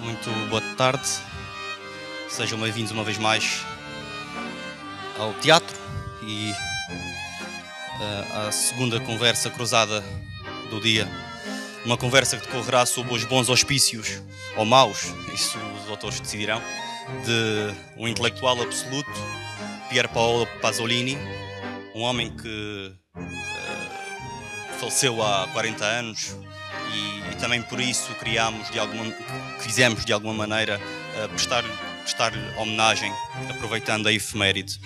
Muito boa tarde, sejam bem-vindos uma vez mais ao teatro e à segunda conversa cruzada do dia. Uma conversa que decorrerá sob os bons auspícios, ou maus, isso os autores decidirão, de um intelectual absoluto, Pier Paolo Pasolini, um homem que faleceu há 40 anos e também por isso quisemos de alguma maneira prestar-lhe homenagem, aproveitando a efeméride.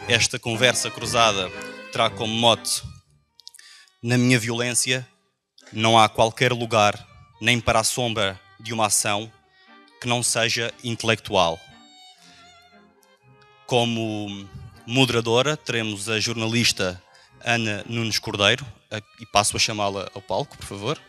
Esta conversa cruzada terá como mote: na minha violência não há qualquer lugar, nem para a sombra de uma ação que não seja intelectual. Como moderadora teremos a jornalista Ana Nunes Cordeiro, e passo a chamá-la ao palco, por favor.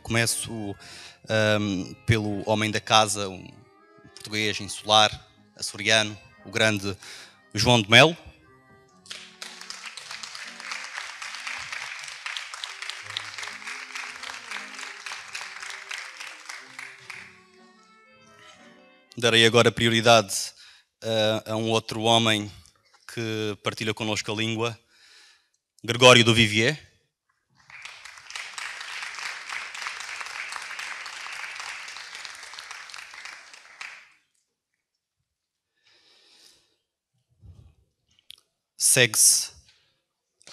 Começo pelo homem da casa, um português insular, açoriano, o grande João de Melo. Darei agora prioridade a um outro homem que partilha connosco a língua, Gregório do Vivier.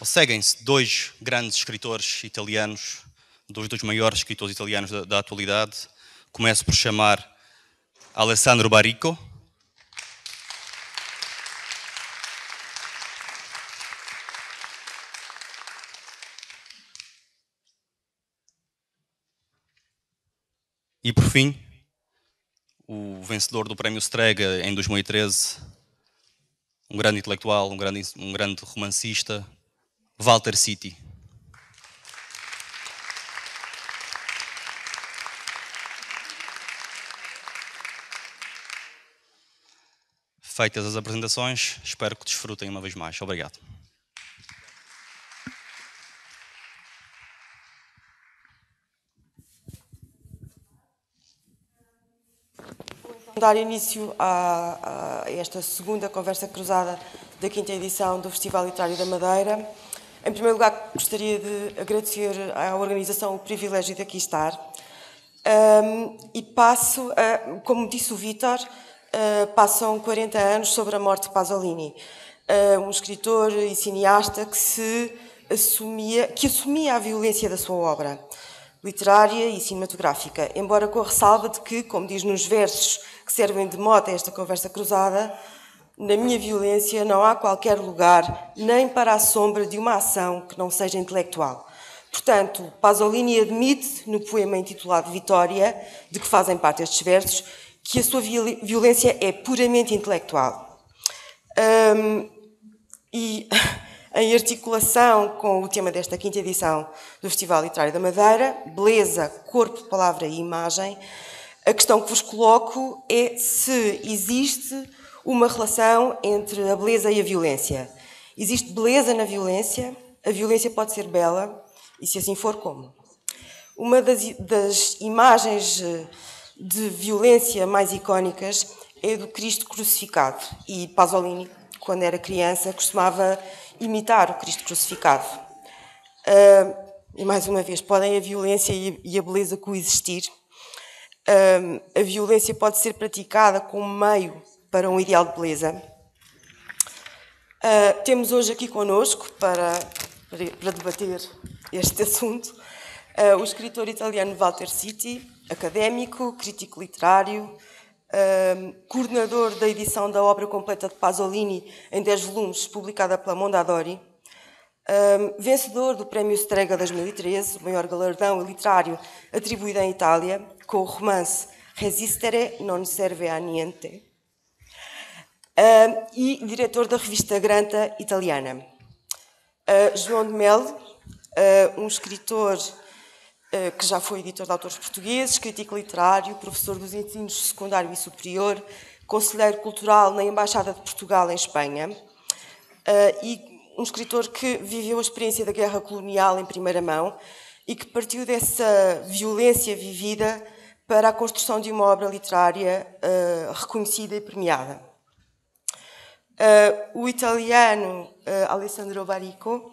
Seguem-se dois grandes escritores italianos, dois dos maiores escritores italianos da atualidade. Começo por chamar Alessandro Baricco. E por fim, o vencedor do Prémio Strega em 2013, um grande intelectual, um grande romancista, Walter Citti. Feitas as apresentações, espero que desfrutem uma vez mais. Obrigado. Vou dar início a esta segunda conversa cruzada da quinta edição do Festival Literário da Madeira. Em primeiro lugar, gostaria de agradecer à organização o privilégio de aqui estar. E passo, como disse o Vítor, passam 40 anos sobre a morte de Pasolini, um escritor e cineasta que assumia a violência da sua obra literária e cinematográfica, embora com a ressalva de que, como diz nos versos que servem de mote a esta conversa cruzada, na minha violência não há qualquer lugar, nem para a sombra de uma ação que não seja intelectual. Portanto, Pasolini admite, no poema intitulado Vitória, de que fazem parte estes versos, que a sua violência é puramente intelectual. E em articulação com o tema desta quinta edição do Festival Literário da Madeira, beleza, corpo, palavra e imagem, a questão que vos coloco é se existe uma relação entre a beleza e a violência. Existe beleza na violência? A violência pode ser bela? E se assim for, como? Uma das imagens de violência mais icónicas é do Cristo crucificado. E Pasolini, quando era criança, costumava imitar o Cristo crucificado. E mais uma vez, podem a violência e a beleza coexistir. A violência pode ser praticada como meio para um ideal de beleza. Temos hoje aqui connosco, para debater este assunto, o escritor italiano Walter Citti, académico, crítico literário, coordenador da edição da obra completa de Pasolini em 10 volumes, publicada pela Mondadori, vencedor do Prémio Strega 2013, o maior galardão literário atribuído em Itália, com o romance Resistere non serve a niente, e diretor da revista Granta italiana. João de Melo, um escritor que já foi editor de autores portugueses, crítico literário, professor dos ensinos secundário e superior, conselheiro cultural na Embaixada de Portugal em Espanha, e um escritor que viveu a experiência da guerra colonial em primeira mão e que partiu dessa violência vivida para a construção de uma obra literária reconhecida e premiada. O italiano Alessandro Baricco,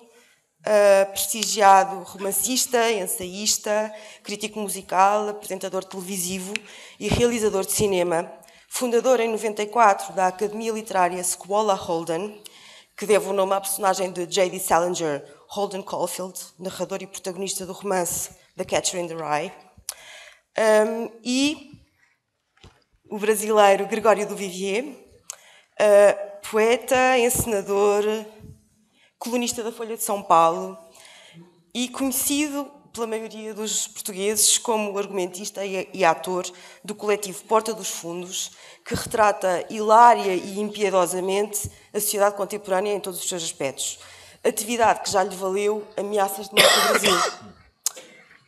prestigiado romancista, ensaísta, crítico musical, apresentador televisivo e realizador de cinema, fundador em 94 da Academia Literária Scuola Holden, que deve o nome à personagem de J.D. Salinger, Holden Caulfield, narrador e protagonista do romance The Catcher in the Rye, e o brasileiro Gregório do Vivier, poeta, encenador, colunista da Folha de São Paulo e conhecido pela maioria dos portugueses como argumentista e ator do coletivo Porta dos Fundos, que retrata hilária e impiedosamente a sociedade contemporânea em todos os seus aspectos. Atividade que já lhe valeu ameaças de morte no Brasil.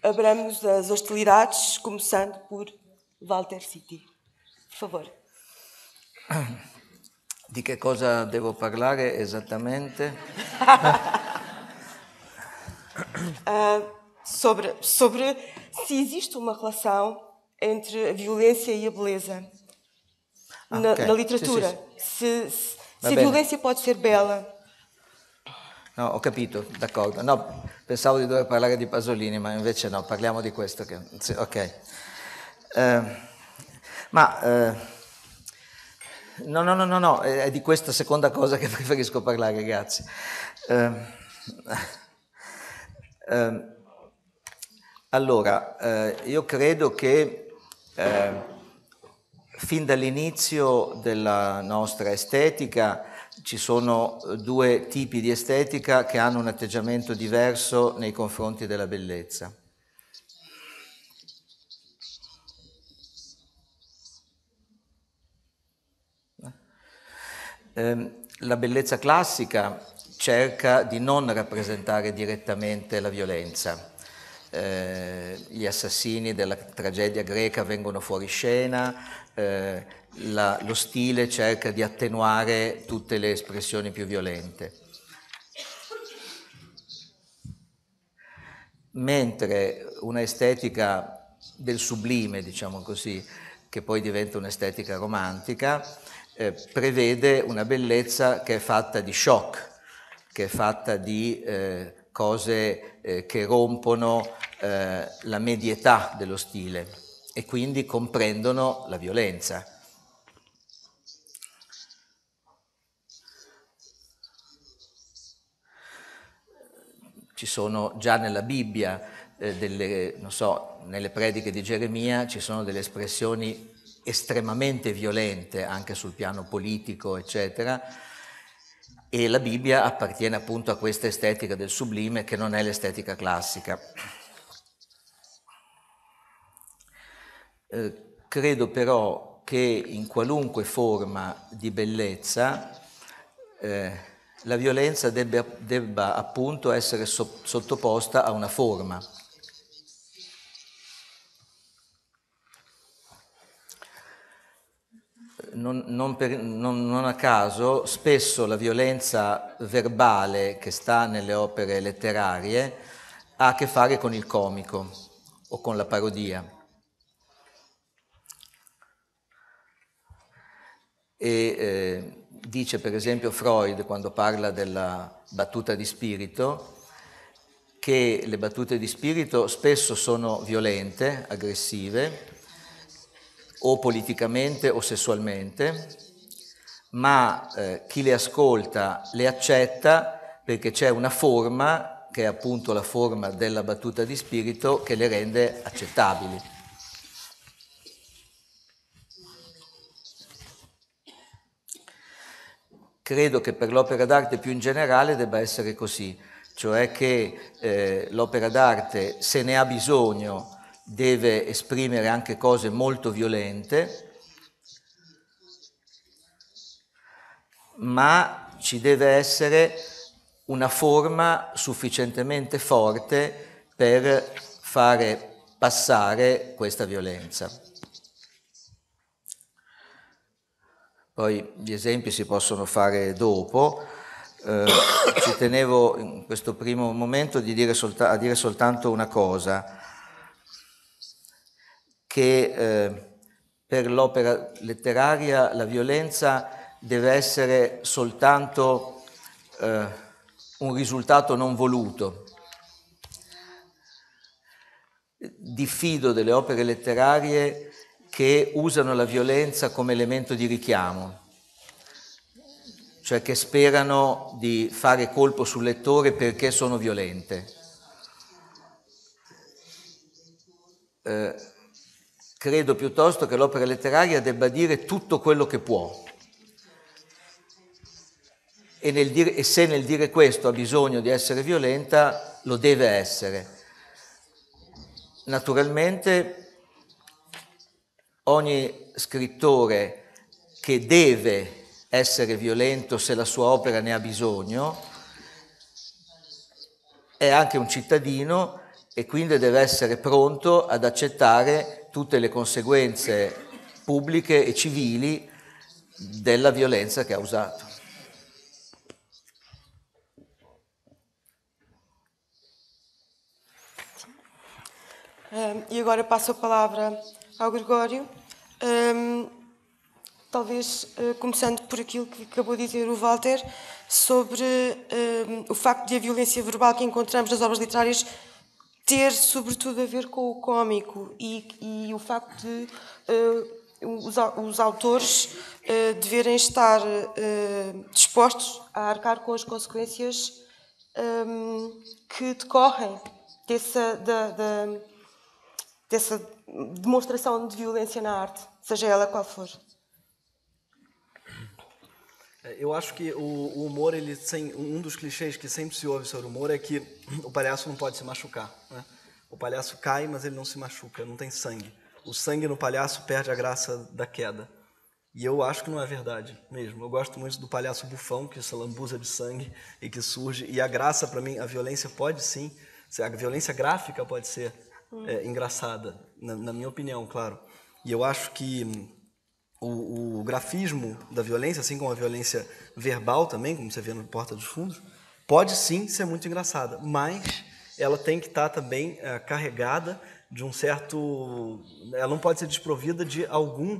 Abramos as hostilidades, começando por Walter City. Por favor. Di che cosa devo parlare esattamente? Sobre se existe uma relação entre a violência e a beleza na literatura. Sì. Se a violência pode ser bella. No, ho capito, d'accordo. No, pensavo di dover parlare di Pasolini, ma invece no, parliamo di questo. Sì, ok. No, è di questa seconda cosa che preferisco parlare, grazie. Allora, io credo che fin dall'inizio della nostra estetica ci sono due tipi di estetica che hanno un atteggiamento diverso nei confronti della bellezza. La bellezza classica cerca di non rappresentare direttamente la violenza. Gli assassini della tragedia greca vengono fuori scena, lo stile cerca di attenuare tutte le espressioni più violente. Mentre una estetica del sublime, diciamo così, che poi diventa un'estetica romantica, prevede una bellezza che è fatta di shock, che è fatta di cose che rompono la medietà dello stile e quindi comprendono la violenza. Ci sono già nella Bibbia nelle prediche di Geremia ci sono delle espressioni estremamente violente anche sul piano politico, eccetera, e la Bibbia appartiene appunto a questa estetica del sublime che non è l'estetica classica. Credo però che in qualunque forma di bellezza la violenza debba appunto essere sottoposta a una forma. Non a caso, spesso la violenza verbale che sta nelle opere letterarie ha a che fare con il comico o con la parodia. E dice per esempio Freud, quando parla della battuta di spirito, che le battute di spirito spesso sono violente, aggressive, o politicamente o sessualmente, ma chi le ascolta le accetta perché c'è una forma, che è appunto la forma della battuta di spirito, che le rende accettabili. Credo che per l'opera d'arte più in generale debba essere così, cioè che l'opera d'arte, se ne ha bisogno, deve esprimere anche cose molto violente, ma ci deve essere una forma sufficientemente forte per fare passare questa violenza. Poi gli esempi si possono fare dopo. ci tenevo in questo primo momento a dire soltanto una cosa, che per l'opera letteraria la violenza deve essere soltanto un risultato non voluto. Diffido delle opere letterarie che usano la violenza come elemento di richiamo, cioè che sperano di fare colpo sul lettore perché sono violente. Credo piuttosto che l'opera letteraria debba dire tutto quello che può. E se nel dire questo ha bisogno di essere violenta, lo deve essere. Naturalmente ogni scrittore che deve essere violento se la sua opera ne ha bisogno è anche un cittadino e quindi deve essere pronto ad accettare tutte le conseguenze pubbliche e civili della violenza che ha usato. E agora passo a palavra ao Gregório, talvez começando por aquilo que acabou de dizer o Walter, sobre o facto de a violência verbal que encontramos nas obras literárias ter sobretudo a ver com o cómico e o facto de os autores deverem estar dispostos a arcar com as consequências que decorrem dessa demonstração de violência na arte, seja ela qual for. Eu acho que o humor, um dos clichês que sempre se ouve sobre o humor é que o palhaço não pode se machucar, né? O palhaço cai, mas ele não se machuca, não tem sangue. O sangue no palhaço perde a graça da queda. E eu acho que não é verdade mesmo. Eu gosto muito do palhaço bufão, que se lambuza de sangue e que surge. E a graça, para mim, a violência pode sim, a violência gráfica pode ser engraçada, na minha opinião, claro. E eu acho que o grafismo da violência, assim como a violência verbal também, como você vê no Porta dos Fundos, pode sim ser muito engraçada, mas ela tem que estar também carregada de um certo... Ela não pode ser desprovida de algum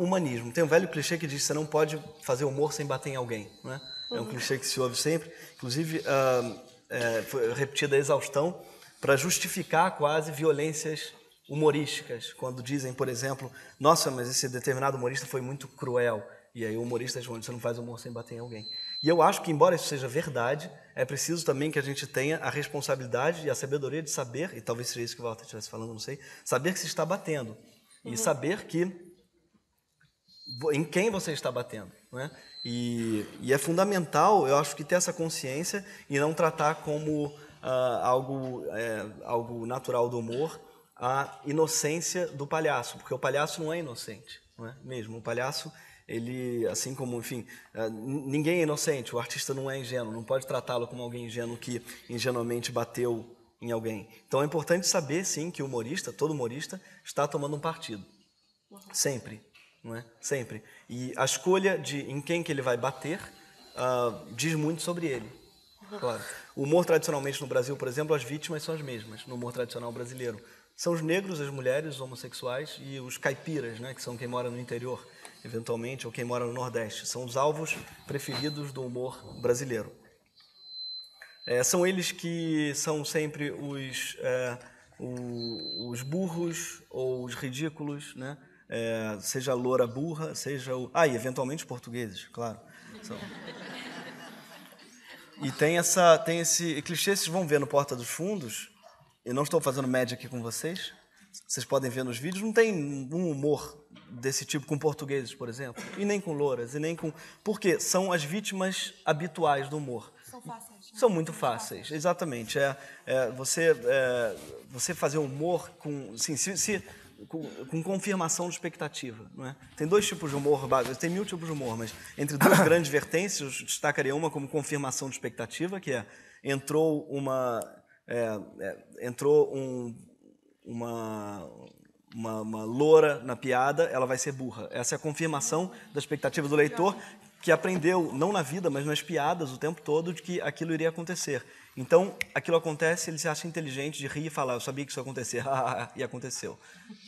humanismo. Tem um velho clichê que diz que você não pode fazer humor sem bater em alguém, né? É um clichê que se ouve sempre, inclusive foi repetida a exaustão para justificar quase violências humorísticas, quando dizem, por exemplo, nossa, mas esse determinado humorista foi muito cruel, e aí o humorista responde, você não faz humor sem bater em alguém. E eu acho que, embora isso seja verdade, é preciso também que a gente tenha a responsabilidade e a sabedoria de saber, e talvez seja isso que o Walter estivesse falando, não sei, saber que se está batendo, e saber em quem você está batendo, né? E é fundamental, eu acho que ter essa consciência e não tratar como algo natural do humor, a inocência do palhaço, porque o palhaço não é inocente, não é mesmo? O palhaço, ele, assim como, enfim, ninguém é inocente, o artista não é ingênuo, não pode tratá-lo como alguém ingênuo que ingenuamente bateu em alguém. Então é importante saber, sim, que o humorista, todo humorista, está tomando um partido, sempre, não é? Sempre. E a escolha em quem que ele vai bater diz muito sobre ele. Claro. O humor tradicionalmente no Brasil, por exemplo, as vítimas são as mesmas, no humor tradicional brasileiro. São os negros, as mulheres, os homossexuais e os caipiras, né, que são quem mora no interior, eventualmente, ou quem mora no Nordeste. São os alvos preferidos do humor brasileiro. São eles que são sempre os burros ou os ridículos, né? Seja a loura burra, seja e eventualmente os portugueses, claro. E tem esse clichê, vocês vão ver no Porta dos Fundos. Eu não estou fazendo média aqui com vocês. Vocês podem ver nos vídeos. Não tem um humor desse tipo com portugueses, por exemplo. E nem com louras, e nem com... Porque são as vítimas habituais do humor. São fáceis. São muito fáceis, exatamente. Você fazer humor com... Assim, com confirmação de expectativa, não é? Tem dois tipos de humor, tem 1000 tipos de humor, mas entre duas grandes vertentes, eu destacaria uma como confirmação de expectativa, que entrou uma loura na piada, ela vai ser burra. Essa é a confirmação da expectativa do leitor, que aprendeu, não na vida, mas nas piadas o tempo todo, de que aquilo iria acontecer. Então, aquilo acontece, ele se acha inteligente de rir e falar, eu sabia que isso ia acontecer, e aconteceu.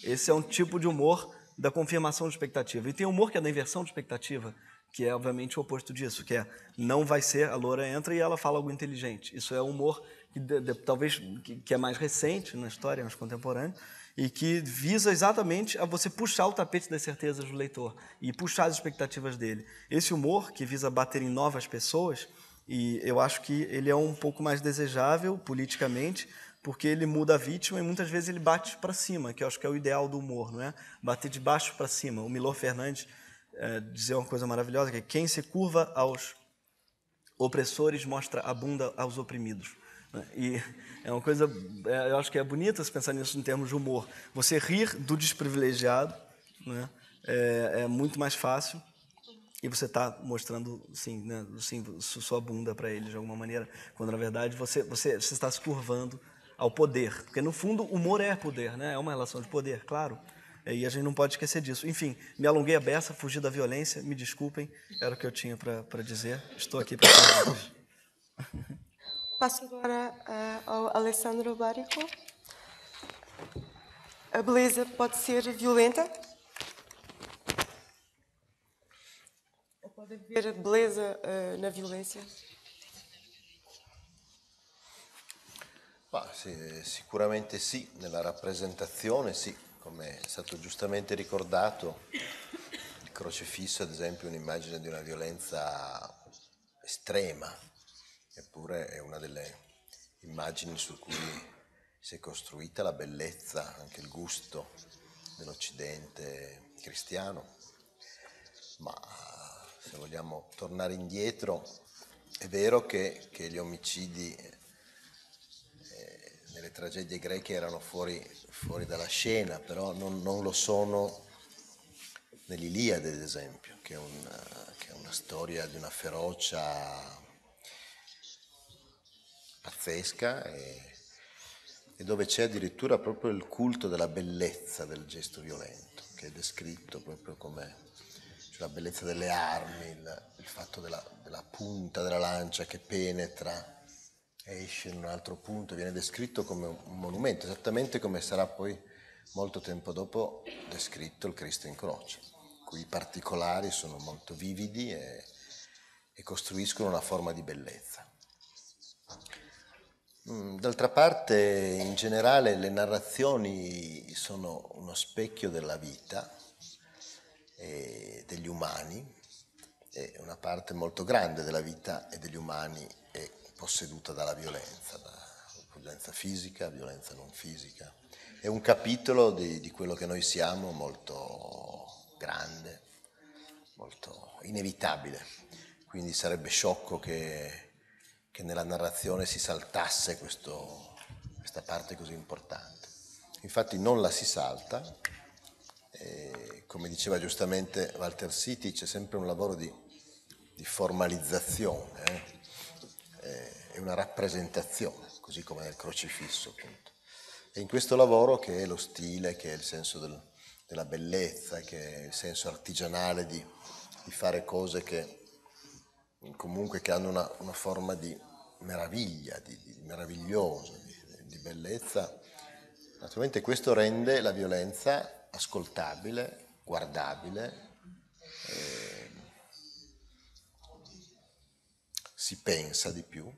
Esse é um tipo de humor da confirmação de expectativa. E tem humor que é da inversão de expectativa, que é, obviamente, o oposto disso, que é, não vai ser, a loura entra e ela fala algo inteligente. Isso é humor que talvez que é mais recente na história, mais contemporâneo, e que visa exatamente a você puxar o tapete das certezas do leitor e puxar as expectativas dele. Esse humor, que visa bater em novas pessoas, e eu acho que ele é um pouco mais desejável politicamente, porque ele muda a vítima e muitas vezes ele bate para cima, que eu acho que é o ideal do humor, não é? Bater de baixo para cima. O Milor Fernandes dizia uma coisa maravilhosa, que é quem se curva aos opressores mostra a bunda aos oprimidos. E é uma coisa, eu acho que é bonita se pensar nisso em termos de humor. Você rir do desprivilegiado, né, é muito mais fácil, e você está mostrando, sim, né, sua bunda para ele de alguma maneira, quando na verdade você está se curvando ao poder. Porque no fundo humor é poder, né? É uma relação de poder, claro. E a gente não pode esquecer disso. Enfim, me alonguei a beça, fugi da violência, me desculpem, era o que eu tinha para dizer. Estou aqui para perguntas. Passo agora ao Alessandro Barico. A beleza pode ser violenta? Ou pode haver beleza na violência? Ma sì, sicuramente sì, nella rappresentazione sì, come è stato giustamente ricordato, il crocifisso ad esempio è un'immagine di una violenza estrema, eppure è una delle immagini su cui si è costruita la bellezza, anche il gusto dell'Occidente cristiano. Ma se vogliamo tornare indietro, è vero che gli omicidi nelle tragedie greche erano fuori dalla scena, però non lo sono nell'Iliade, ad esempio, che è una storia di una ferocia pazzesca e dove c'è addirittura proprio il culto della bellezza del gesto violento, che è descritto proprio come la bellezza delle armi, il fatto della punta della lancia che penetra, esce in un altro punto, viene descritto come un monumento, esattamente come sarà poi molto tempo dopo descritto il Cristo in croce, cui i particolari sono molto vividi e costruiscono una forma di bellezza. D'altra parte, in generale, le narrazioni sono uno specchio della vita e degli umani, e una parte molto grande della vita e degli umani è posseduta dalla violenza fisica, violenza non fisica. È un capitolo di quello che noi siamo molto grande, molto inevitabile, quindi sarebbe sciocco che nella narrazione si saltasse questa parte così importante. Infatti non la si salta, e, come diceva giustamente Walter City, c'è sempre un lavoro di formalizzazione, è una rappresentazione, così come nel crocifisso appunto. E in questo lavoro, che è lo stile, che è il senso della bellezza, che è il senso artigianale di fare cose che comunque che hanno una forma di meraviglia, di meraviglioso, di bellezza, naturalmente questo rende la violenza ascoltabile, guardabile, si pensa di più.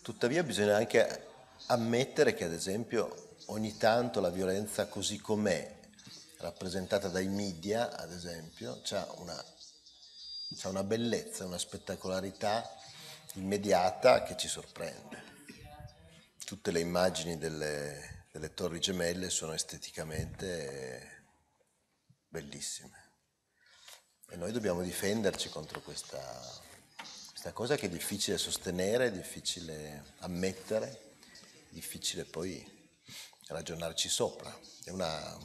Tuttavia bisogna anche ammettere che ad esempio ogni tanto la violenza così com'è, rappresentata dai media ad esempio, c'ha una bellezza, una spettacolarità immediata che ci sorprende. Tutte le immagini delle torri gemelle sono esteticamente bellissime e noi dobbiamo difenderci contro questa cosa che è difficile sostenere, difficile ammettere, difficile poi ragionarci sopra. È una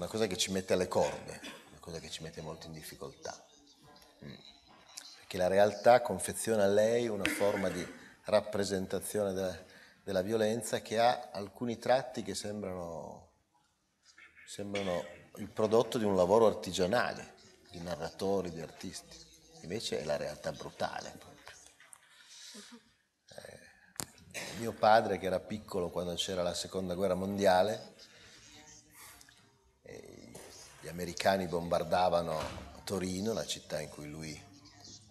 cosa che ci mette alle corde, una cosa che ci mette molto in difficoltà, perché la realtà confeziona a lei una forma di rappresentazione della violenza che ha alcuni tratti che sembrano il prodotto di un lavoro artigianale, di narratori, di artisti. Invece è la realtà brutale proprio. Mio padre, che era piccolo quando c'era la seconda guerra mondiale, gli americani bombardavano Torino, la città in cui lui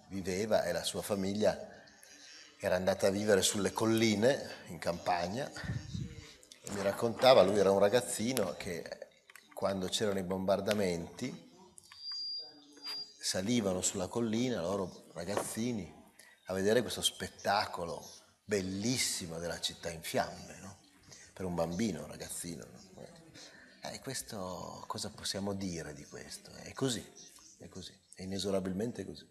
viveva, e la sua famiglia era andata a vivere sulle colline in campagna, e mi raccontava, lui era un ragazzino, che quando c'erano i bombardamenti salivano sulla collina, loro ragazzini, a vedere questo spettacolo bellissimo della città in fiamme, no? Per un bambino, un ragazzino, no? Questo, cosa possiamo dire di questo? È così, è inesorabilmente così.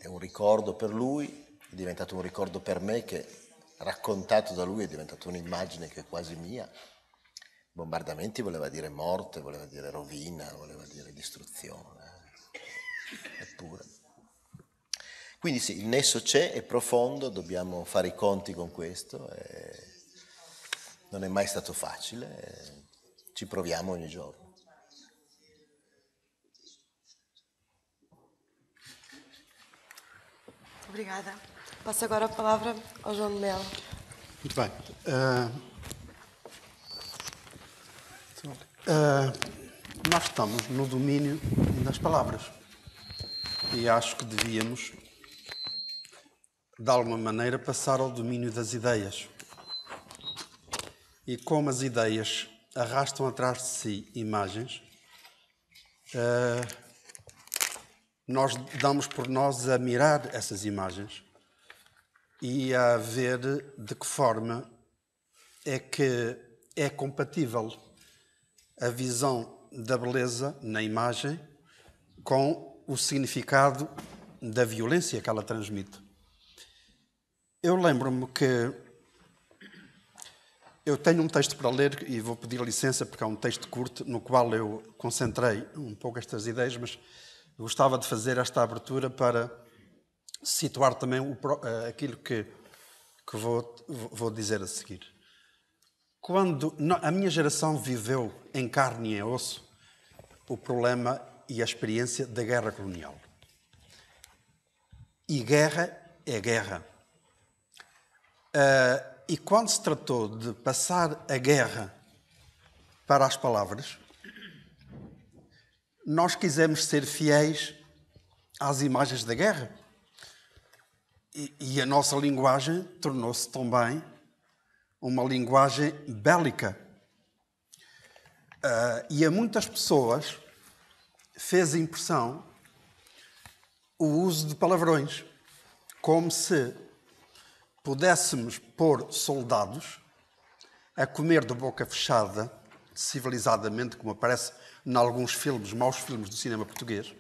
È un ricordo per lui, è diventato un ricordo per me, che raccontato da lui è diventato un'immagine che è quasi mia. Bombardamenti voleva dire morte, voleva dire rovina, voleva dire distruzione. Eppure. Quindi sì, il nesso c'è, è profondo, dobbiamo fare i conti con questo. Non è mai stato facile, ci proviamo ogni giorno. Obrigada. Passo agora a palavra ao João de Melo. Muito bem. Nós estamos no domínio das palavras e acho que devíamos, de alguma maneira, passar ao domínio das ideias. E como as ideias arrastam atrás de si imagens, nós damos por nós a mirar essas imagens e a ver de que forma é que é compatível a visão da beleza na imagem com o significado da violência que ela transmite. Eu lembro-me que eu tenho um texto para ler e vou pedir licença porque é um texto curto no qual eu concentrei um pouco estas ideias, mas gostava de fazer esta abertura para situar também aquilo que vou dizer a seguir. Quando a minha geração viveu em carne e em osso o problema e a experiência da guerra colonial. E guerra é guerra. E quando se tratou de passar a guerra para as palavras, nós quisemos ser fiéis às imagens da guerra. E a nossa linguagem tornou-se também uma linguagem bélica. E a muitas pessoas fez impressão o uso de palavrões, como se pudéssemos pôr soldados a comer de boca fechada, civilizadamente, como aparece em alguns filmes, maus filmes do cinema português,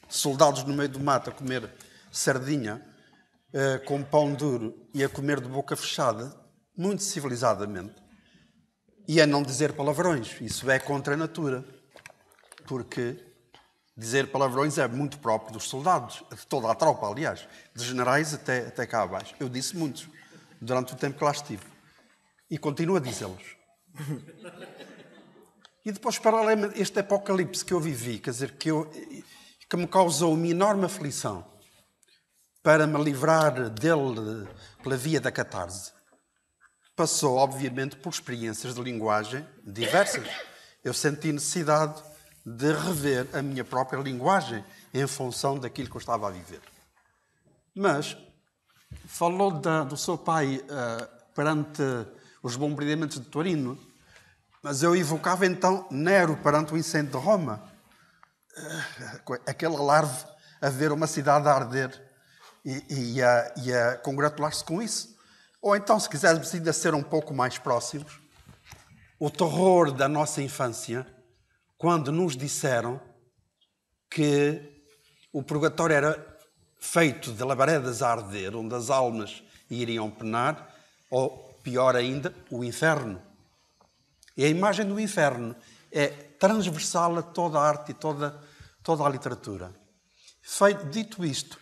soldados no meio do mato a comer sardinha com pão duro e a comer de boca fechada, muito civilizadamente, e a não dizer palavrões. Isso é contra a natura, porque dizer palavrões é muito próprio dos soldados, de toda a tropa, aliás, de generais até cá abaixo. Eu disse muitos, durante o tempo que lá estive. E continuo a dizê-los. E depois, paralelamente, este apocalipse que eu vivi, quer dizer, que me causou uma enorme aflição, para me livrar dele pela via da catarse, passou, obviamente, por experiências de linguagem diversas. Eu senti necessidade de rever a minha própria linguagem em função daquilo que eu estava a viver. Mas falou do seu pai perante os bombardeamentos de Torino, mas eu evocava então Nero perante o incêndio de Roma. Aquele alarve a ver uma cidade a arder e a congratular-se com isso. Ou então, se quisermos ainda ser um pouco mais próximos, o terror da nossa infância, quando nos disseram que o purgatório era feito de labaredas a arder, onde as almas iriam penar, ou, pior ainda, o inferno. E a imagem do inferno é transversal a toda a arte e toda a literatura. Dito isto,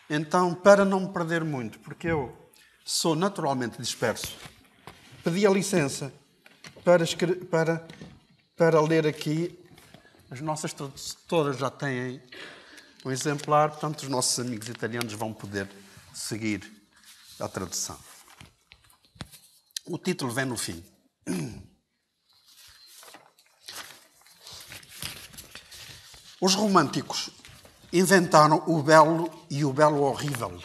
então, para não me perder muito, porque eu sou naturalmente disperso, pedi a licença para para ler aqui. As nossas tradutoras já têm um exemplar, portanto, os nossos amigos italianos vão poder seguir a tradução. O título vem no fim. Os românticos inventaram o belo e o belo horrível,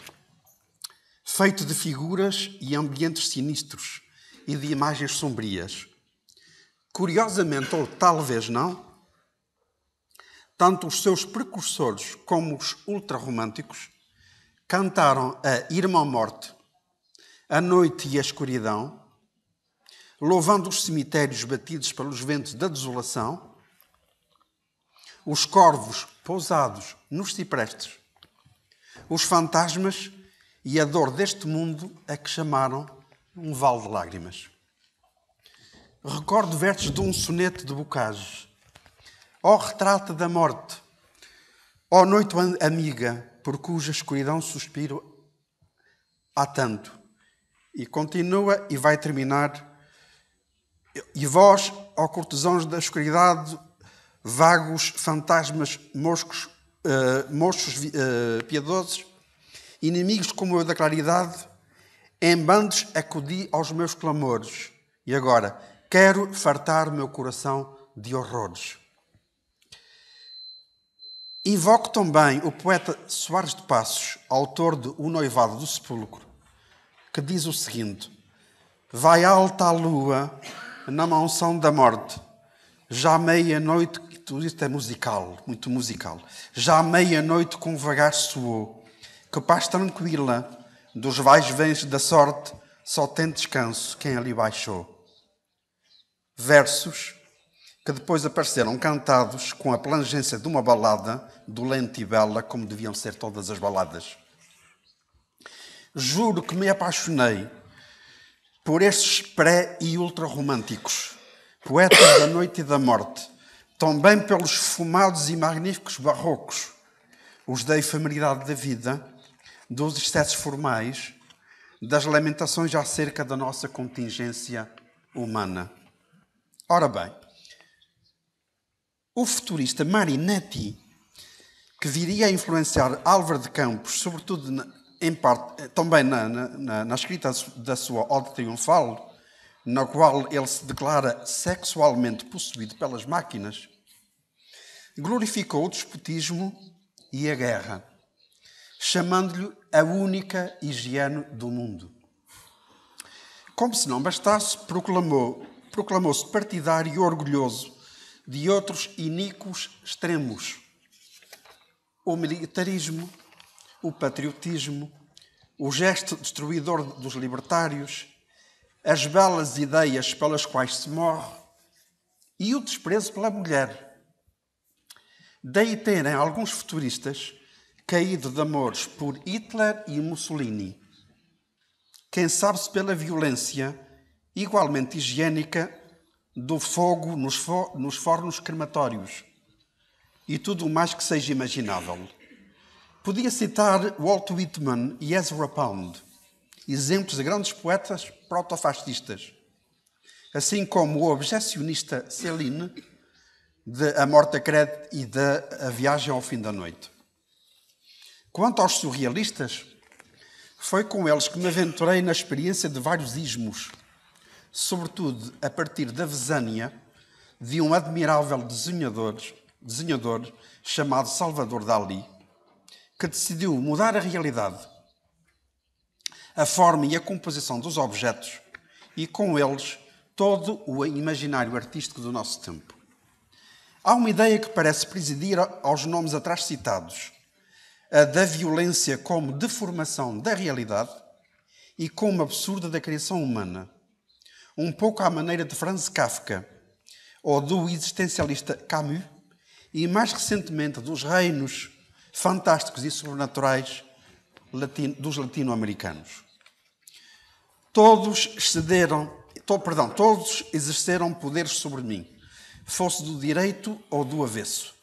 feito de figuras e ambientes sinistros e de imagens sombrias. Curiosamente, ou talvez não, tanto os seus precursores como os ultrarromânticos cantaram a Irmã Morte, a noite e a escuridão, louvando os cemitérios batidos pelos ventos da desolação, os corvos pousados nos ciprestes, os fantasmas e a dor deste mundo a que chamaram um vale de lágrimas. Recordo versos de um soneto de Bocage. Ó retrato da morte, ó noite amiga, por cuja escuridão suspiro há tanto. E continua e vai terminar. E vós, ó cortesãos da escuridade, vagos fantasmas mochos piedosos, inimigos como eu da claridade, em bandos acudi aos meus clamores. E agora, quero fartar o meu coração de horrores. Invoco também o poeta Soares de Passos, autor de O Noivado do Sepulcro, que diz o seguinte: vai alta a lua na mansão da morte, já meia-noite, tudo isto é musical, muito musical, já meia-noite com vagar soou, que paz tranquila dos vais-vens da sorte só tem descanso quem ali baixou. Versos que depois apareceram cantados com a plangência de uma balada, dolente e bela, como deviam ser todas as baladas. Juro que me apaixonei por estes pré- e ultra-românticos, poetas da noite e da morte, também pelos fumados e magníficos barrocos, os da efemeridade da vida, dos excessos formais, das lamentações acerca da nossa contingência humana. Ora bem, o futurista Marinetti, que viria a influenciar Álvaro de Campos, sobretudo em parte, também na escrita da sua Ode Triunfal, na qual ele se declara sexualmente possuído pelas máquinas, glorificou o despotismo e a guerra, chamando-lhe a única higiene do mundo. Como se não bastasse, proclamou-se partidário e orgulhoso de outros iníquos extremos: o militarismo, o patriotismo, o gesto destruidor dos libertários, as belas ideias pelas quais se morre e o desprezo pela mulher. Daí terem alguns futuristas caído de amores por Hitler e Mussolini. Quem sabe-se pela violência igualmente higiênica do fogo nos fornos crematórios e tudo o mais que seja imaginável. Podia citar Walt Whitman e Ezra Pound, exemplos de grandes poetas protofascistas, assim como o objecionista Céline, de A Morte a Crede e de A Viagem ao Fim da Noite. Quanto aos surrealistas, foi com eles que me aventurei na experiência de vários ismos, sobretudo a partir da Vesânia de um admirável desenhador chamado Salvador Dalí, que decidiu mudar a realidade, a forma e a composição dos objetos e, com eles, todo o imaginário artístico do nosso tempo. Há uma ideia que parece presidir aos nomes atrás citados, a da violência como deformação da realidade e como absurda da criação humana, um pouco à maneira de Franz Kafka ou do existencialista Camus e, mais recentemente, dos reinos fantásticos e sobrenaturais dos latino-americanos. Todos exerceram poderes sobre mim, fosse do direito ou do avesso,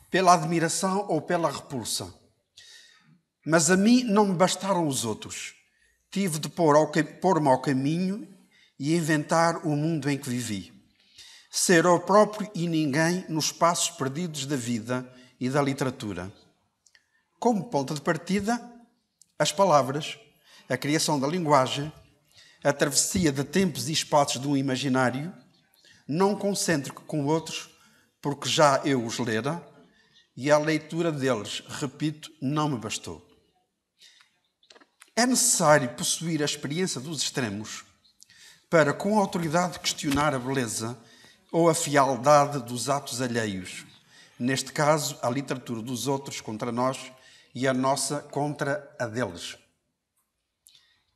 pela admiração ou pela repulsa. Mas a mim não me bastaram os outros. Tive de pôr-me ao caminho e inventar o mundo em que vivi. ser o próprio e ninguém nos espaços perdidos da vida e da literatura. Como ponto de partida, as palavras, a criação da linguagem, a travessia de tempos e espaços do imaginário, não concêntrico com outros, porque já eu os lera, e a leitura deles, repito, não me bastou. É necessário possuir a experiência dos extremos para, com autoridade, questionar a beleza ou a fialdade dos atos alheios. Neste caso, a literatura dos outros contra nós e a nossa contra a deles.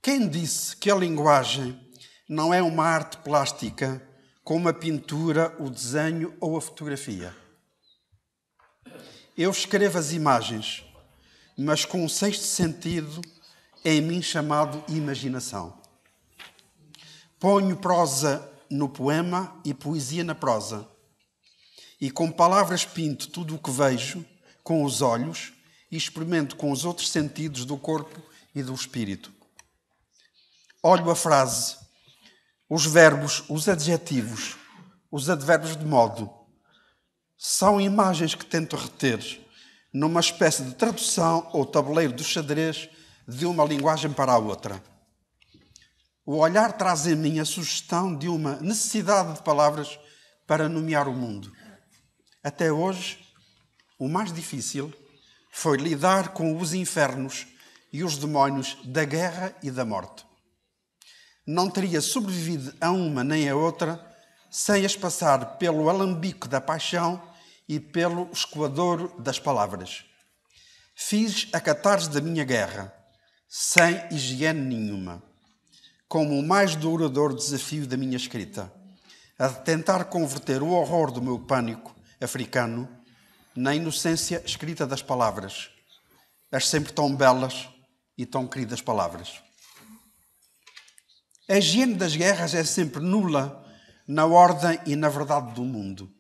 Quem disse que a linguagem não é uma arte plástica como a pintura, o desenho ou a fotografia? Eu escrevo as imagens, mas com um sexto sentido em mim chamado imaginação. Ponho prosa no poema e poesia na prosa. E com palavras pinto tudo o que vejo com os olhos e experimento com os outros sentidos do corpo e do espírito. Olho a frase, os verbos, os adjetivos, os advérbios de modo. São imagens que tento reter numa espécie de tradução ou tabuleiro do xadrez de uma linguagem para a outra. O olhar traz em mim a sugestão de uma necessidade de palavras para nomear o mundo. Até hoje, o mais difícil foi lidar com os infernos e os demónios da guerra e da morte. Não teria sobrevivido a uma nem a outra sem as passar pelo alambique da paixão e pelo escoadouro das palavras. Fiz a catarse da minha guerra, sem higiene nenhuma, como o mais duradouro desafio da minha escrita, a de tentar converter o horror do meu pânico africano na inocência escrita das palavras, as sempre tão belas e tão queridas palavras. A higiene das guerras é sempre nula na ordem e na verdade do mundo.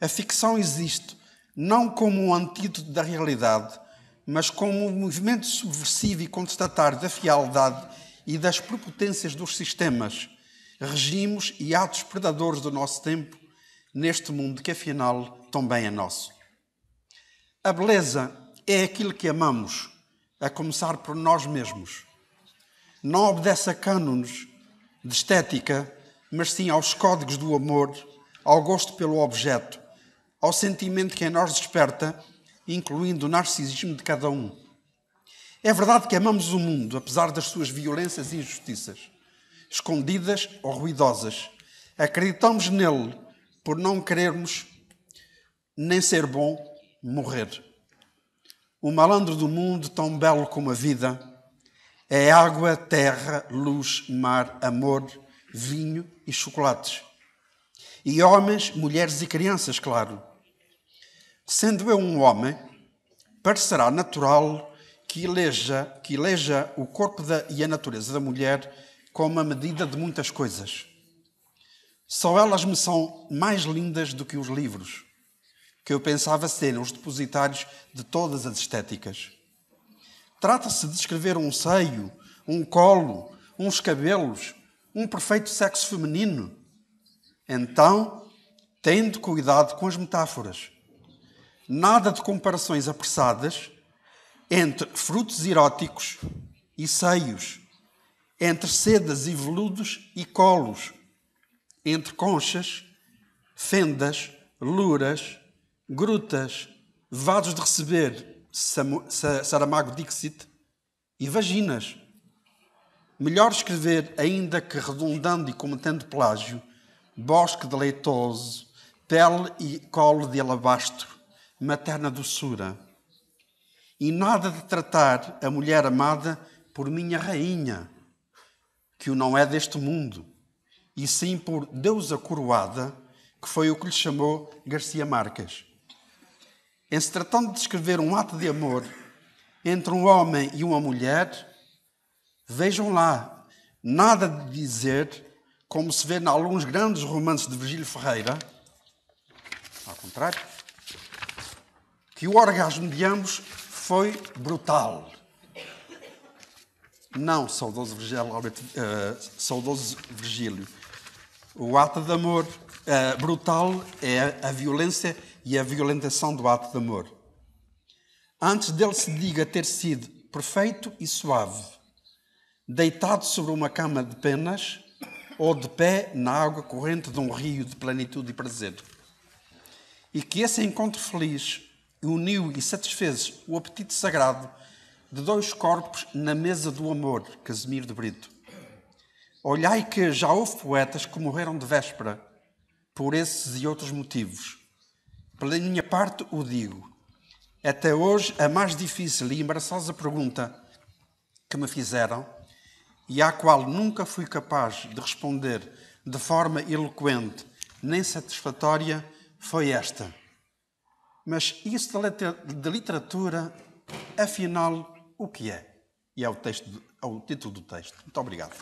A ficção existe não como um antídoto da realidade, mas como um movimento subversivo e contestatário da fialdade e das prepotências dos sistemas, regimes e atos predadores do nosso tempo, neste mundo que afinal também é nosso. A beleza é aquilo que amamos, a começar por nós mesmos. Não obedece a cânones de estética, mas sim aos códigos do amor, ao gosto pelo objeto, ao sentimento que em nós desperta, incluindo o narcisismo de cada um. É verdade que amamos o mundo, apesar das suas violências e injustiças, escondidas ou ruidosas. Acreditamos nele por não querermos nem ser bom morrer. O malandro do mundo, tão belo como a vida, é água, terra, luz, mar, amor, vinho e chocolates. E homens, mulheres e crianças, claro. Sendo eu um homem, parecerá natural que eleja o corpo e a natureza da mulher como a medida de muitas coisas. Só elas me são mais lindas do que os livros, que eu pensava serem os depositários de todas as estéticas. Trata-se de descrever um seio, um colo, uns cabelos, um perfeito sexo feminino. Então, tende cuidado com as metáforas. Nada de comparações apressadas entre frutos eróticos e seios, entre sedas e veludos e colos, entre conchas, fendas, luras, grutas, vasos de receber, Saramago Dixit, e vaginas. Melhor escrever, ainda que redundando e cometendo plágio, bosque deleitoso, pele e colo de alabastro, materna doçura. E nada de tratar a mulher amada por minha rainha, que o não é deste mundo, e sim por deusa coroada, que foi o que lhe chamou Garcia Marques. Em se tratando de descrever um ato de amor entre um homem e uma mulher, vejam lá, nada de dizer, como se vê em alguns grandes romances de Virgílio Ferreira, ao contrário, que o orgasmo de ambos foi brutal. Não, saudoso Virgílio. O ato de amor brutal é a violência e a violentação do ato de amor. Antes dele se diga ter sido perfeito e suave, deitado sobre uma cama de penas ou de pé na água corrente de um rio de plenitude e prazer. E que esse encontro feliz uniu e satisfez o apetite sagrado de dois corpos na mesa do amor, Casimiro de Brito. Olhai que já houve poetas que morreram de véspera por esses e outros motivos. Pela minha parte o digo. Até hoje a mais difícil e embaraçosa pergunta que me fizeram e à qual nunca fui capaz de responder de forma eloquente nem satisfatória foi esta. Mas isso de literatura, afinal, o que é? E é o título do texto. Muito obrigado.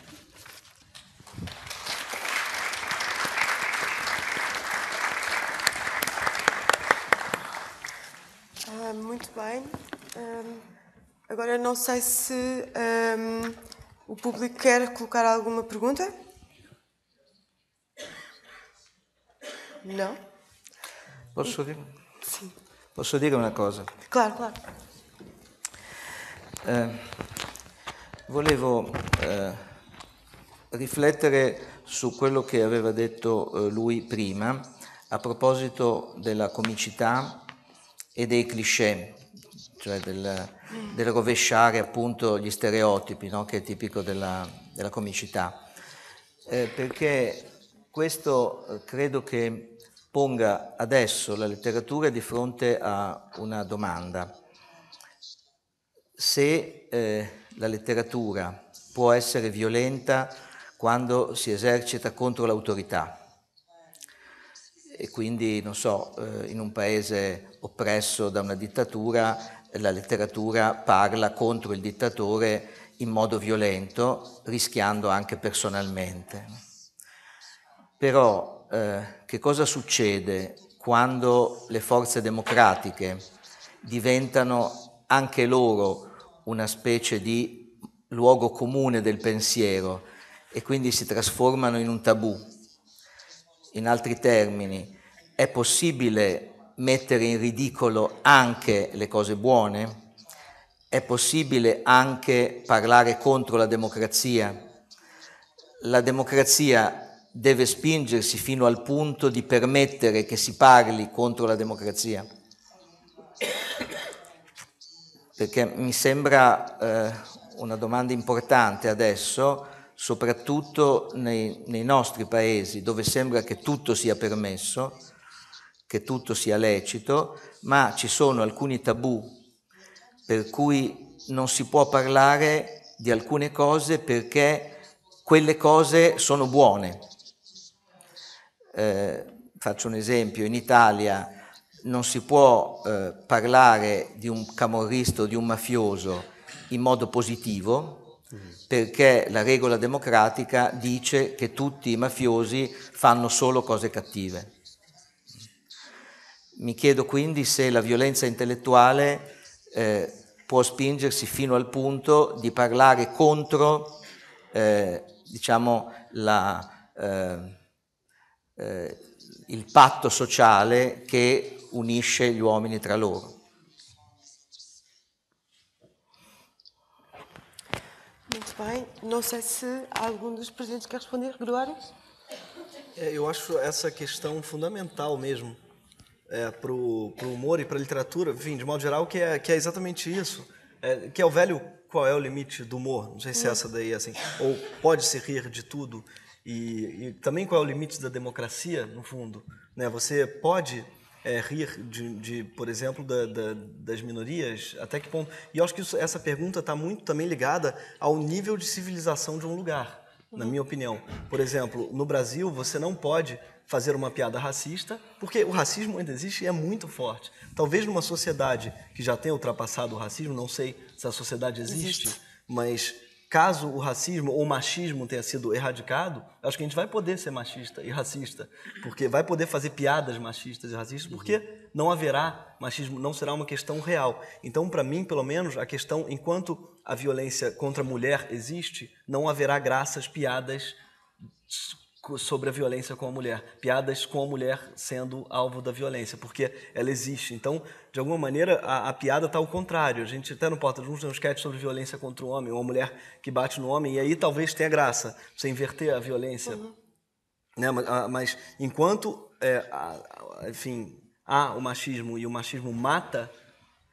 Muito bem. Agora não sei se o público quer colocar alguma pergunta. Não? Posso dire una cosa? Claro, claro. Volevo riflettere su quello che aveva detto lui prima a proposito della comicità e dei cliché, cioè del rovesciare appunto gli stereotipi, no? Che è tipico della comicità. Perché questo credo che ponga adesso la letteratura di fronte a una domanda. Se la letteratura può essere violenta quando si esercita contro l'autorità, e quindi, non so, in un paese oppresso da una dittatura, la letteratura parla contro il dittatore in modo violento, rischiando anche personalmente. Però che cosa succede quando le forze democratiche diventano anche loro una specie di luogo comune del pensiero e quindi si trasformano in un tabù? In altri termini, è possibile mettere in ridicolo anche le cose buone? È possibile anche parlare contro la democrazia? La democrazia deve spingersi fino al punto di permettere che si parli contro la democrazia? Perché mi sembra una domanda importante adesso, soprattutto nei nostri paesi, dove sembra che tutto sia permesso, che tutto sia lecito, ma ci sono alcuni tabù per cui non si può parlare di alcune cose perché quelle cose sono buone. Faccio un esempio: in Italia non si può parlare di un camorrista o di un mafioso in modo positivo, perché la regola democratica dice che tutti i mafiosi fanno solo cose cattive. Mi chiedo quindi se la violenza intellettuale può spingersi fino al punto di parlare contro, diciamo, il patto sociale che unisce gli uomini tra loro. Muito bem. Não sei se algum dos presentes quer responder. Gregório? Eu acho essa questão fundamental mesmo para o humor e para a literatura, enfim, de modo geral, que é exatamente isso. Que é o velho qual é o limite do humor. Não sei se essa daí é assim. Ou pode-se rir de tudo. E também qual é o limite da democracia, no fundo. Né? Você pode rir por exemplo, das minorias, até que ponto? E eu acho que essa pergunta está muito também ligada ao nível de civilização de um lugar, na minha opinião. Por exemplo, no Brasil, você não pode fazer uma piada racista, porque o racismo ainda existe e é muito forte. Talvez numa sociedade que já tenha ultrapassado o racismo, não sei se a sociedade existe, mas caso o racismo ou o machismo tenha sido erradicado, acho que a gente vai poder ser machista e racista, porque vai poder fazer piadas machistas e racistas, porque não haverá machismo, não será uma questão real. Então, para mim, pelo menos, a questão, enquanto a violência contra a mulher existe, não haverá graças, piadas sobre a violência com a mulher, piadas com a mulher sendo alvo da violência, porque ela existe. Então, de alguma maneira, a piada está ao contrário. A gente até no Porta dos Fundos tem um sketch sobre violência contra o homem, uma mulher que bate no homem, e aí talvez tenha graça, você inverter a violência. Né? Mas enquanto, enfim, há o machismo e o machismo mata,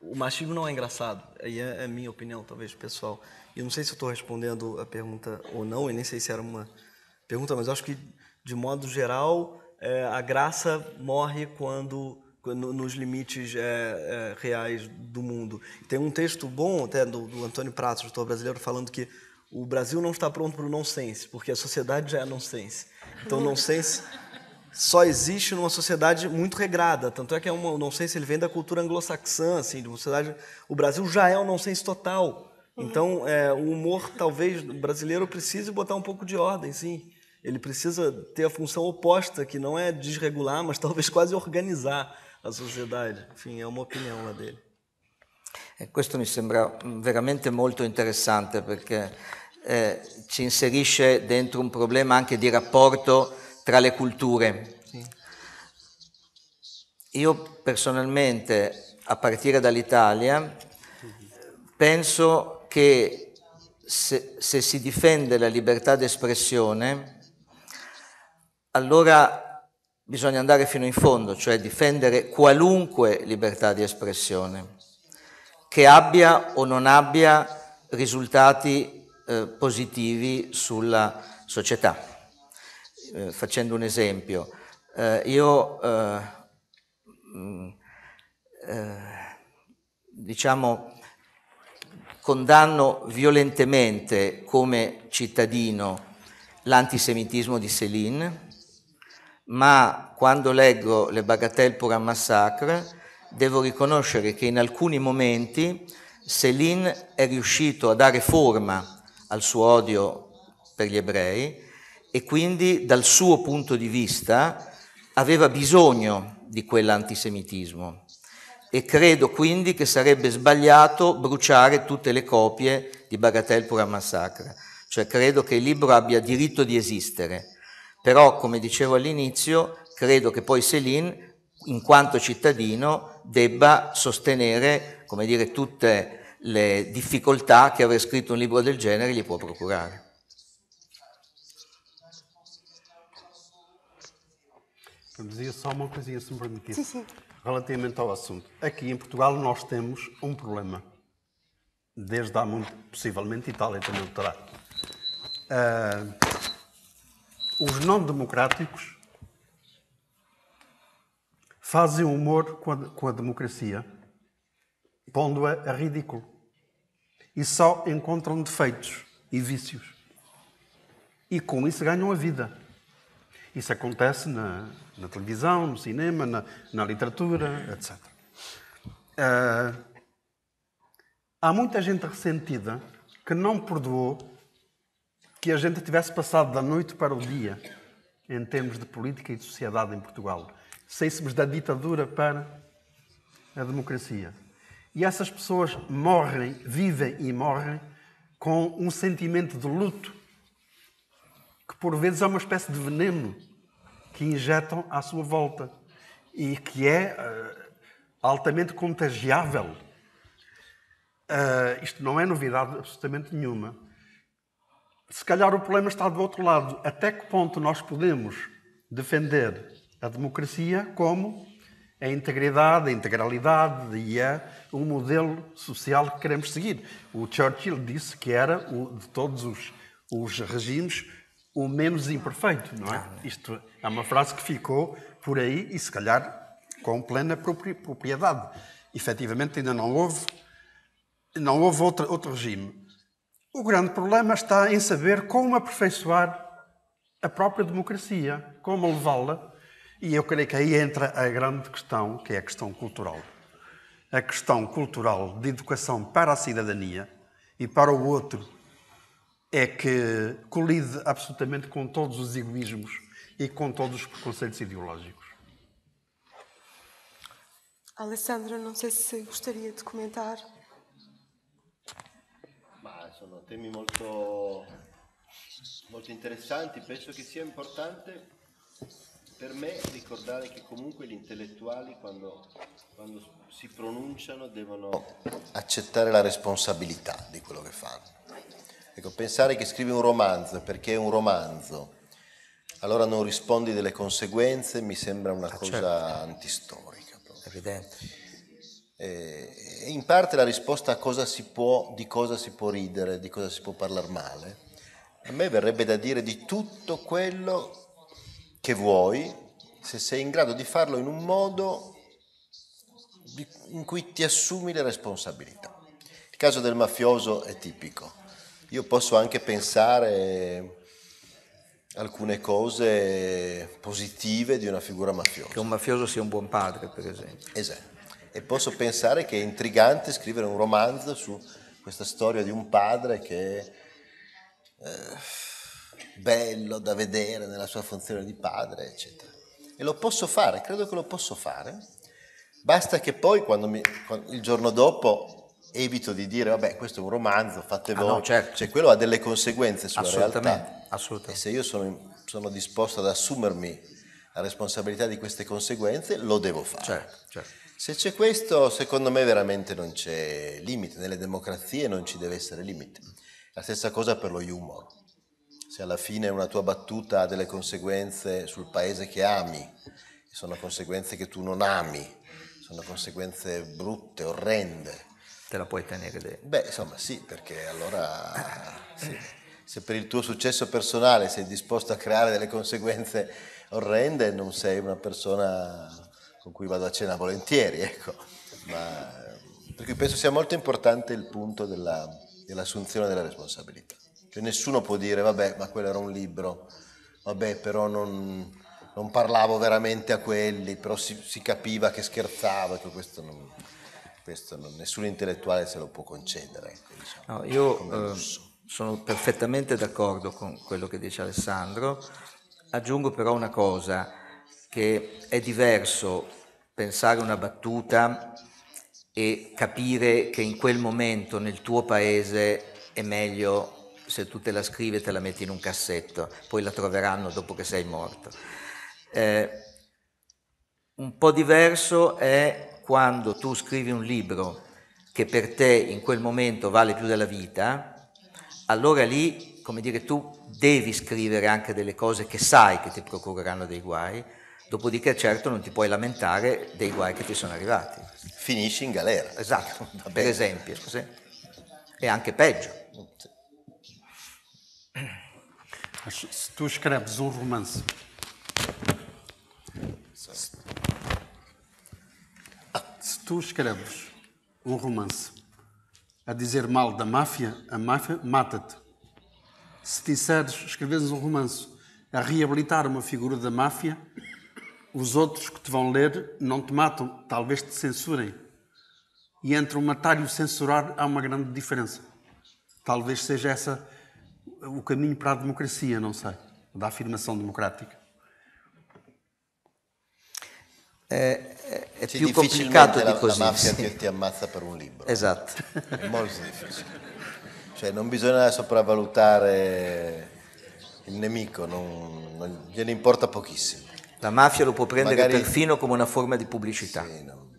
o machismo não é engraçado. Aí é a minha opinião, talvez, pessoal. E eu não sei se eu estou respondendo a pergunta ou não, e nem sei se era uma pergunta, mas eu acho que, de modo geral, a graça morre quando nos limites reais do mundo. Tem um texto bom, até do Antônio Pratos, autor brasileiro, falando que o Brasil não está pronto para o nonsense, porque a sociedade já é nonsense. Então, o nonsense só existe numa sociedade muito regrada. Tanto é que o nonsense ele vem da cultura anglo-saxã, assim, de uma sociedade. O Brasil já é um nonsense total. Então, o humor, talvez, brasileiro precise botar um pouco de ordem, sim. Ele precisa ter a função oposta, que não é desregular, mas talvez quase organizar a sociedade. Enfim, é uma opinião lá dele. Questo mi sembra veramente molto interessante perché ci inserisce dentro un problema anche di rapporto tra le culture. Sì. Io personalmente, a partire dall'Italia, penso che se si difende la libertà d'espressione, allora bisogna andare fino in fondo, cioè difendere qualunque libertà di espressione, che abbia o non abbia risultati positivi sulla società. Facendo un esempio, io diciamo condanno violentemente come cittadino l'antisemitismo di Céline, ma quando leggo Le Bagatelle pour un massacre devo riconoscere che in alcuni momenti Céline è riuscito a dare forma al suo odio per gli ebrei e quindi dal suo punto di vista aveva bisogno di quell'antisemitismo e credo quindi che sarebbe sbagliato bruciare tutte le copie di Bagatelle pour un massacre, cioè credo che il libro abbia diritto di esistere, però come dicevo all'inizio credo che poi Céline in quanto cittadino debba sostenere, come dire, tutte le difficoltà che aver scritto un libro del genere gli può procurare. Eu dizia só uma coisinha, se me permitisse, relativamente ao assunto. Aqui em Portugal nós temos um problema, desde há muito, possivelmente Itália também o terá. Os não-democráticos fazem humor com a democracia, pondo-a a ridículo. E só encontram defeitos e vícios. E com isso ganham a vida. Isso acontece na televisão, no cinema, na literatura, etc. Há muita gente ressentida que não perdoou que a gente tivesse passado da noite para o dia em termos de política e de sociedade em Portugal. Saíssemos da ditadura para a democracia. E essas pessoas vivem e morrem com um sentimento de luto que por vezes é uma espécie de veneno que injetam à sua volta e que é altamente contagiável. Isto não é novidade absolutamente nenhuma. Se calhar o problema está do outro lado. Até que ponto nós podemos defender a democracia como a integridade, a integralidade e o modelo social que queremos seguir. O Churchill disse que era, de todos os regimes, o menos imperfeito, não é? Isto é uma frase que ficou por aí e, se calhar, com plena propriedade. Efetivamente, ainda não houve outro regime. O grande problema está em saber como aperfeiçoar a própria democracia, como levá-la, e eu creio que aí entra a grande questão, que é a questão cultural. A questão cultural de educação para a cidadania e para o outro é que colide absolutamente com todos os egoísmos e com todos os preconceitos ideológicos. Alessandro, non so se gostaria de comentar. Ma sono temi molto molto interessanti. Penso che sia importante per me ricordare che comunque gli intellettuali quando si pronunciano devono accettare la responsabilità di quello che fanno. Ecco, pensare che scrivi un romanzo perché è un romanzo, allora non rispondi delle conseguenze, mi sembra una cosa antistorica. Evidente. E in parte la risposta a di cosa si può ridere, di cosa si può parlare male, a me verrebbe da dire di tutto quello che vuoi, se sei in grado di farlo in un modo in cui ti assumi le responsabilità. Il caso del mafioso è tipico. Io posso anche pensare alcune cose positive di una figura mafiosa. Che un mafioso sia un buon padre, per esempio. Esatto. E posso pensare che è intrigante scrivere un romanzo su questa storia di un padre che è bello da vedere nella sua funzione di padre, eccetera. E lo posso fare, credo che lo posso fare. Basta che poi il giorno dopo evito di dire vabbè, questo è un romanzo, fate voi. No, certo. Cioè quello ha delle conseguenze sulla realtà. Assolutamente. E se io sono disposto ad assumermi la responsabilità di queste conseguenze, lo devo fare. Certo. Se c'è questo, secondo me veramente non c'è limite. Nelle democrazie non ci deve essere limite. La stessa cosa per lo humor. Se alla fine una tua battuta ha delle conseguenze sul paese che ami, sono conseguenze che tu non ami, sono conseguenze brutte, orrende. Te la puoi tenere dentro. Beh, insomma sì, perché allora sì. Se per il tuo successo personale sei disposto a creare delle conseguenze orrende, non sei una persona con cui vado a cena volentieri, ecco. Per cui penso sia molto importante il punto dell'assunzione della responsabilità. Cioè nessuno può dire, vabbè, ma quello era un libro, vabbè, però non parlavo veramente a quelli, però si capiva che scherzavo, ecco, questo nessun intellettuale se lo può concedere. Ecco, diciamo, no, io sono perfettamente d'accordo con quello che dice Alessandro, aggiungo però una cosa, che è diverso pensare una battuta e capire che in quel momento nel tuo paese è meglio se tu te la scrivi e te la metti in un cassetto, poi la troveranno dopo che sei morto. Un po' diverso è quando tu scrivi un libro che per te in quel momento vale più della vita, allora lì, come dire, tu devi scrivere anche delle cose che sai che ti procureranno dei guai, dopodiché certo non ti puoi lamentare dei guai che ti sono arrivati. Finisci in galera. Esatto, per esempio, scusi. E anche peggio. Se tu escreves um romance, se tu escreves um romance a dizer mal da máfia, a máfia mata-te. Se escreves um romance a reabilitar uma figura da máfia, os outros que te vão ler não te matam, talvez te censurem. E entre o matar e o censurar há uma grande diferença. Talvez seja essa o caminho para a democracia, non sei, da afirmação democrática. È più complicato di così. La mafia ti ammazza per un libro. Esatto. È molto difficile. Cioè non bisogna sopravvalutare il nemico, non gliene importa pochissimo. La mafia lo può prendere perfino come una forma di pubblicità. Sì, no.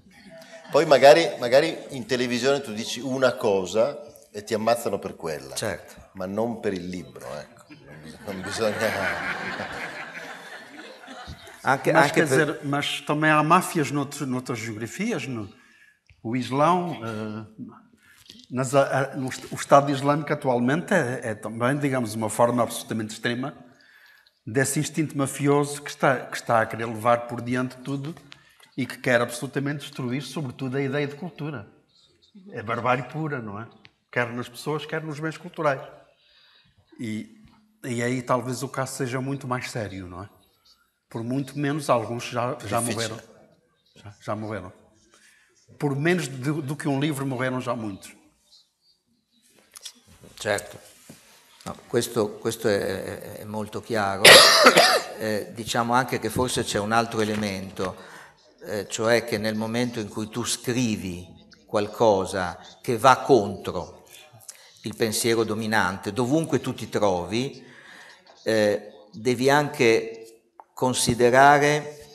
Poi magari in televisione tu dici una cosa e ti ammazzano per quella, certo, ma non per il libro, ecco. Non bisogna... Mas também há máfias noutras geografias, o Islão, o Estado Islâmico atualmente é também, digamos, uma forma absolutamente extrema desse instinto mafioso que está a querer levar por diante tudo e que quer absolutamente destruir, sobretudo, a ideia de cultura. É barbárie pura, não é? Quer nas pessoas, quer nos bens culturais. E aí talvez o caso seja muito mais sério, não é? Por muito menos, alguns já morreram. Já morreram. Por menos do che un libro morrerono già muitos. Certo, no, questo è molto chiaro. Diciamo anche che forse c'è un altro elemento, cioè che nel momento in cui tu scrivi qualcosa che va contro il pensiero dominante, dovunque tu ti trovi, devi anche considerare,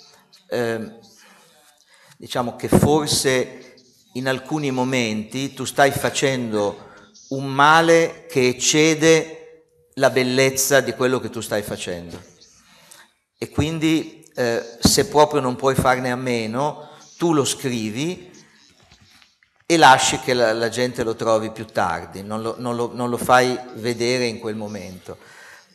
diciamo che forse in alcuni momenti tu stai facendo un male che eccede la bellezza di quello che tu stai facendo. E quindi se proprio non puoi farne a meno, tu lo scrivi e lasci che la gente lo trovi più tardi, non lo fai vedere in quel momento.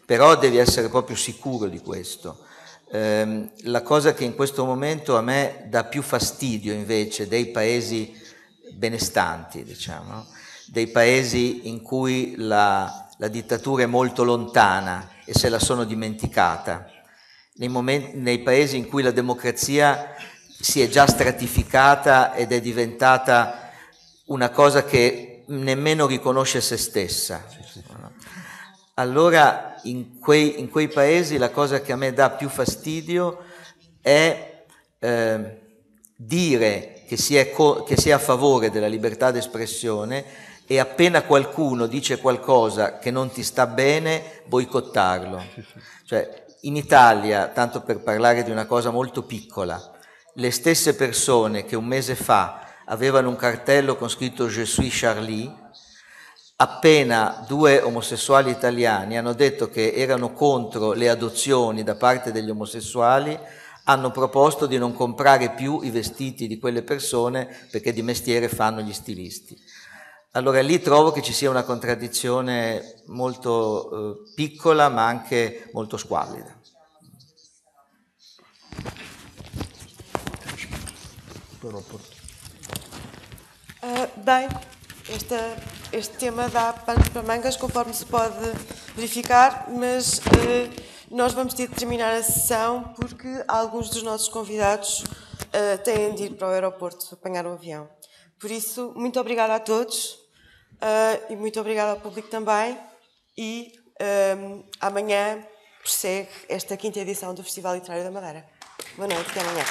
Però devi essere proprio sicuro di questo. La cosa che in questo momento a me dà più fastidio invece dei paesi benestanti, diciamo, dei paesi in cui la dittatura è molto lontana e se la sono dimenticata, nei paesi in cui la democrazia si è già stratificata ed è diventata una cosa che nemmeno riconosce se stessa. Allora in quei paesi la cosa che a me dà più fastidio è dire che si è a favore della libertà d'espressione e appena qualcuno dice qualcosa che non ti sta bene, boicottarlo. Cioè, in Italia, tanto per parlare di una cosa molto piccola, le stesse persone che un mese fa avevano un cartello con scritto «Je suis Charlie», appena 2 omosessuali italiani hanno detto che erano contro le adozioni da parte degli omosessuali, hanno proposto di non comprare più i vestiti di quelle persone perché di mestiere fanno gli stilisti. Allora lì trovo che ci sia una contraddizione molto piccola ma anche molto squallida. Bem, este tema dá panos para mangas, conforme se pode verificar, mas nós vamos ter de terminar a sessão porque alguns dos nossos convidados têm de ir para o aeroporto apanhar o avião. Por isso, muito obrigada a todos e muito obrigada ao público também. E amanhã prossegue esta 5ª edição do Festival Literário da Madeira. Boa noite, até amanhã.